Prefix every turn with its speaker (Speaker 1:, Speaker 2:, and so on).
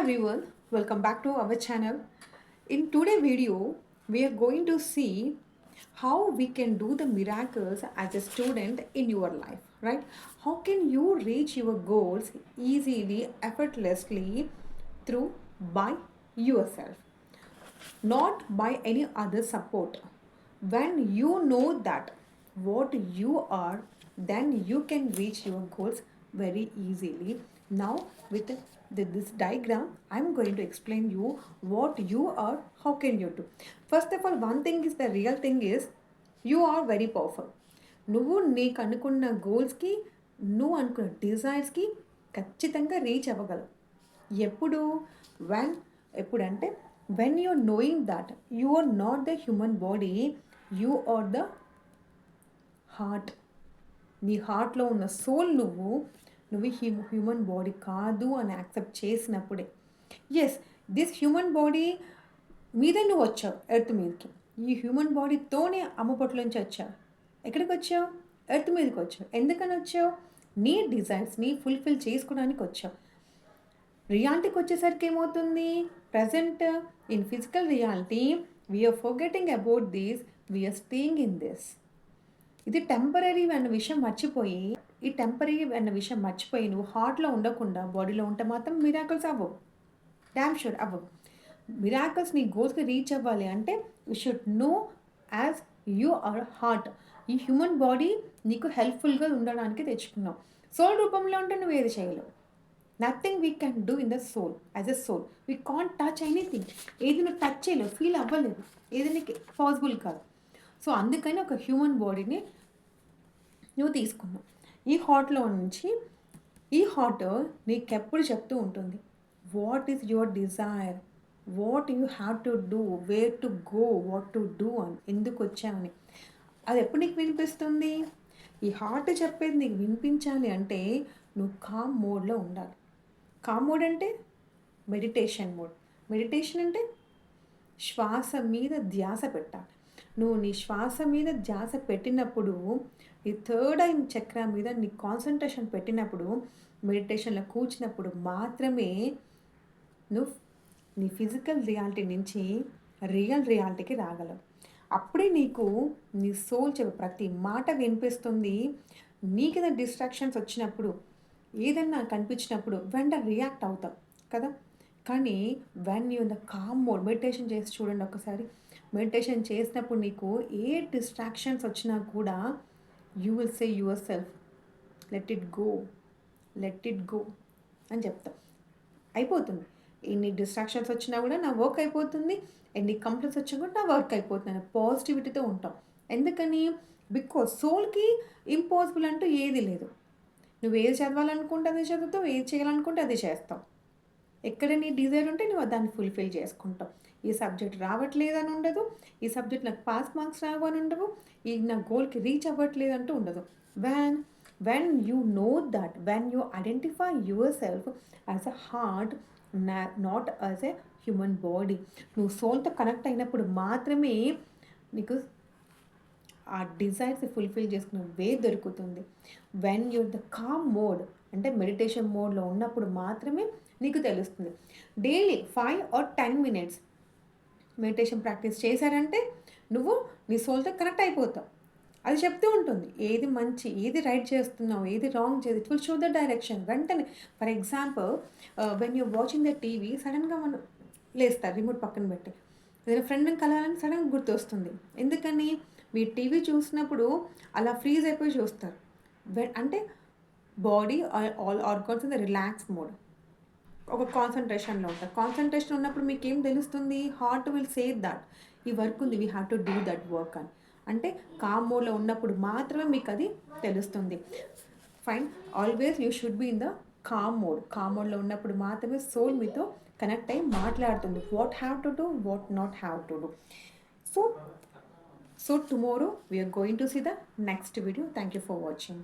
Speaker 1: everyone, welcome back to our channel. In today's video, we are going to see how we can do the miracles as a student in your life, right? How can you reach your goals easily, effortlessly through by yourself, not by any other support. When you know that what you are, then you can reach your goals very easily. Now, with this diagram, I'm going to explain you what you are, how can you do. First of all, one thing is the real thing is you are very powerful. నువ్వు నీకు అనుకున్న గోల్స్కి నువ్వు అనుకున్న డిజైర్స్కి ఖచ్చితంగా reach అవ్వగలవు. ఎప్పుడు when ఎప్పుడంటే when you knowing that you are not the human body, you are the heart. నీ హార్ట్లో ఉన్న సోల్ నువ్వు హ్యూమన్ బాడీ కాదు అని యాక్సెప్ట్ చేసినప్పుడే. ఎస్, దిస్ హ్యూమన్ బాడీ మీదే నువ్వు వచ్చావు ఎర్త్ మీదకి. ఈ హ్యూమన్ బాడీతోనే అమ్మపొట్ల నుంచి వచ్చావు. ఎక్కడికి వచ్చావు? ఎర్త్ మీదకి వచ్చావు. ఎందుకని వచ్చావు? నీ డిజైర్స్ని ఫుల్ఫిల్ చేసుకోవడానికి వచ్చావు. రియాలిటీకి వచ్చేసరికి ఏమవుతుంది? Present in physical reality we're forgetting about this, we're staying in this. ఇది టెంపరీ అన్న విషయం మర్చిపోయి, నువ్వు హార్ట్లో ఉండకుండా బాడీలో ఉంటే మాత్రం మిరాకిల్స్ అవ్వవు. డ్యామ్ షూర్ అవ్వవు. మిరాకిల్స్ నీ గోల్స్కి రీచ్ అవ్వాలి అంటే you should know as you are heart. ఈ హ్యూమన్ బాడీ నీకు హెల్ప్ఫుల్గా ఉండడానికి తెచ్చుకున్నావు. సోల్ రూపంలో ఉంటే నువ్వు ఏది చేయలేవు. Nothing we can do in the soul. As a soul we can't touch anything. ఏది నువ్వు టచ్ చేయలేవు, ఫీల్ అవ్వలేదు, ఏది నీకు పాసిబుల్ కాదు. సో అందుకని ఒక హ్యూమన్ బాడీని నువ్వు తీసుకున్నావు. ఈ హార్ట్లో నుంచి ఈ హార్ట్ నీకెప్పుడు చెప్తూ ఉంటుంది what is your desire, what you have to do, where to go, what to do అని, ఎందుకు వచ్చావని. అది ఎప్పుడు నీకు వినిపిస్తుంది? ఈ హార్ట్ చెప్పేది నీకు వినిపించాలి అంటే నువ్వు కామ్ మోడ్లో ఉండాలి. కామ్ మోడ్ అంటే మెడిటేషన్ మోడ్. మెడిటేషన్ అంటే శ్వాస మీద ధ్యాస పెట్టాలి. నువ్వు నీ శ్వాస మీద ధ్యాస పెట్టినప్పుడు, ఈ థర్డ్ ఐ చక్ర మీద నీ కాన్సన్ట్రేషన్ పెట్టినప్పుడు, మెడిటేషన్లో కూర్చున్నప్పుడు మాత్రమే నువ్వు నీ ఫిజికల్ రియాలిటీ నుంచి రియల్ రియాలిటీకి రాగలవు. అప్పుడే నీకు నీ సోల్ చెప్పే ప్రతి మాట వినిపిస్తుంది. నీకు ఏదైనా డిస్ట్రాక్షన్స్ వచ్చినప్పుడు, ఏదైనా కనిపించినప్పుడు వెంటనే రియాక్ట్ అవుతావు కదా. కానీ when you in the calm mode, meditation చేసి చూడండి ఒకసారి. మెడిటేషన్ చేసినప్పుడు నీకు ఏ డిస్ట్రాక్షన్స్ వచ్చినా కూడా you will say your self let it go, let it go అని చెప్తాం. అయిపోతుంది. ఎన్ని డిస్ట్రాక్షన్స్ వచ్చినా కూడా నా వర్క్ అయిపోతుంది, ఎన్ని కంప్లైంట్స్ వచ్చినా కూడా నా వర్క్ అయిపోతుంది. పాజిటివిటీతో ఉంటాం. ఎందుకని? బికాజ్ సోల్కి ఇంపాసిబుల్ అంటూ ఏది లేదు. నువ్వు ఏది చదవాలనుకుంటే అది చదువుతావు, ఏది చేయాలనుకుంటే అది చేస్తావు. ఎక్కడ నీ డిజైర్ ఉంటే నువ్వు దాన్ని ఫుల్ఫిల్ చేసుకుంటావు. ఈ సబ్జెక్ట్ రావట్లేదని ఉండదు, ఈ సబ్జెక్ట్ నాకు పాస్ మార్క్స్ రావని ఉండవు, ఈ నా గోల్కి రీచ్ అవ్వట్లేదు అంటూ ఉండదు. When you know that, when you identify your self as a heart, not as a human body, నువ్వు సోల్తో కనెక్ట్ అయినప్పుడు మాత్రమే నీకు ఆ డిజైర్స్ ఫుల్ఫిల్ చేసుకునే వే దొరుకుతుంది. When you're the calm mode అంటే మెడిటేషన్ మోడ్లో ఉన్నప్పుడు మాత్రమే నీకు తెలుస్తుంది. Daily 5 or 10 minutes meditation practice చేశారంటే నువ్వు నీ సోల్తో కనెక్ట్ అయిపోతావు. అది చెప్తూ ఉంటుంది ఏది మంచి, ఏది రైట్ చేస్తున్నావు, ఏది రాంగ్ చేసి. It will show the direction వెంటనే. For example, when you watching the TV, సడన్గా మనం లేస్తారు రిమోట్ పక్కన పెట్టి, ఏదైనా ఫ్రెండ్ని కలవాలని సడన్గా గుర్తొస్తుంది. ఎందుకని? మీరు టీవీ చూసినప్పుడు అలా ఫ్రీజ్ అయిపోయి చూస్తారు. అంటే body all organs in the relax mode, ఒక కాన్సన్ట్రేషన్లో ఉంటారు. కాన్సన్ట్రేషన్ ఉన్నప్పుడు మీకు ఏం తెలుస్తుంది? హార్ట్ విల్ సే దట్ ఈ వర్క్ ఉంది, we have to do that work అని. అంటే కామ్ మోడ్లో ఉన్నప్పుడు మాత్రమే మీకు అది తెలుస్తుంది. Fine, always you should be in the calm mode. Calm మోడ్లో ఉన్నప్పుడు మాత్రమే సోల్ మీతో కనెక్ట్ అయ్యి మాట్లాడుతుంది. What have to do, what not have to do. So tomorrow we are going to see the next video. Thank you for watching.